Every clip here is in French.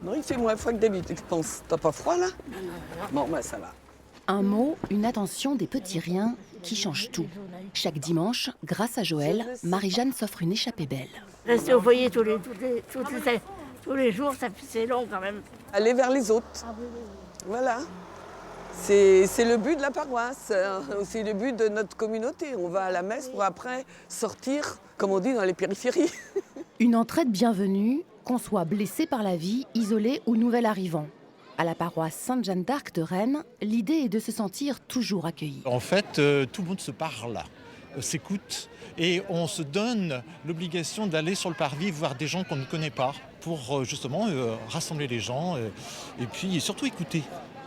Non, il fait moins froid que d'habitude, je pense. T'as pas froid, là? Bon, ben ça va. Un mot, une attention, des petits riens qui changent tout. Chaque dimanche, grâce à Joël, Marie-Jeanne s'offre une échappée belle. Rester au foyer tous les jours, c'est long quand même. Aller vers les autres. Voilà. C'est le but de la paroisse, c'est le but de notre communauté. On va à la messe pour après sortir, comme on dit, dans les périphéries. Une entraide bienvenue, qu'on soit blessé par la vie, isolé ou nouvel arrivant. À la paroisse Sainte-Jeanne d'Arc de Rennes, l'idée est de se sentir toujours accueilli. En fait, tout le monde se parle, s'écoute et on se donne l'obligation d'aller sur le parvis voir des gens qu'on ne connaît pas pour justement rassembler les gens et puis surtout écouter.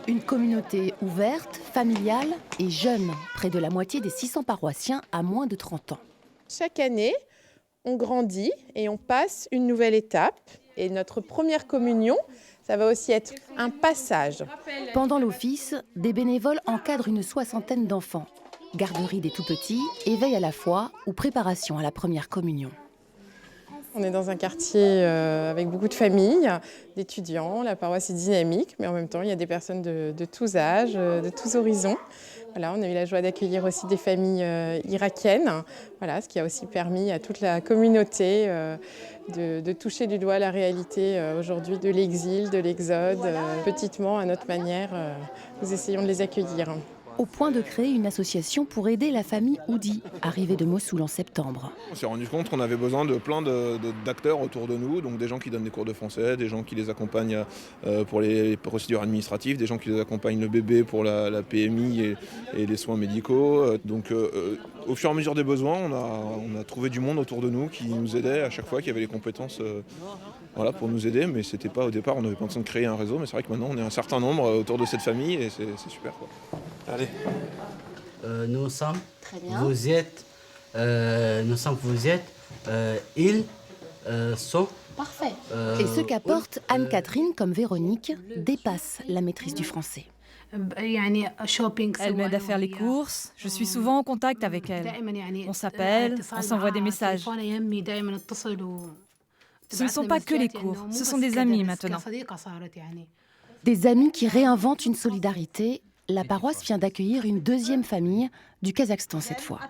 Une communauté ouverte, familiale et jeune. Près de la moitié des 600 paroissiens a moins de 30 ans. Chaque année, on grandit et on passe une nouvelle étape. Et notre première communion, ça va aussi être un passage. Pendant l'office, des bénévoles encadrent une soixantaine d'enfants. Garderie des tout-petits, éveil à la foi ou préparation à la première communion. On est dans un quartier avec beaucoup de familles, d'étudiants. La paroisse est dynamique, mais en même temps, il y a des personnes de tous âges, de tous horizons. Voilà, on a eu la joie d'accueillir aussi des familles irakiennes, voilà, ce qui a aussi permis à toute la communauté de toucher du doigt la réalité aujourd'hui de l'exil, de l'exode. Petitement, à notre manière, nous essayons de les accueillir. Au point de créer une association pour aider la famille Oudi, arrivée de Mossoul en septembre. On s'est rendu compte qu'on avait besoin de plein d'acteurs autour de nous, donc des gens qui donnent des cours de français, des gens qui les accompagnent pour les procédures administratives, des gens qui les accompagnent le bébé pour la PMI et les soins médicaux. Donc au fur et à mesure des besoins, on a trouvé du monde autour de nous qui nous aidait à chaque fois, qui avait les compétences voilà, pour nous aider. Mais c'était pas au départ, on n'avait pas besoin de créer un réseau, mais c'est vrai que maintenant on est un certain nombre autour de cette famille et c'est super, quoi. Allez. Nous sommes, Très bien. vous êtes, ils sont. Parfait. Et ce qu'apporte Anne-Catherine comme Véronique dépasse la maîtrise du français. Elle m'aide à faire les courses, je suis souvent en contact avec elle. On s'appelle, on s'envoie des messages. Ce ne sont pas que les cours, ce sont des amis maintenant. Des amis qui réinventent une solidarité. La paroisse vient d'accueillir une deuxième famille, du Kazakhstan cette fois.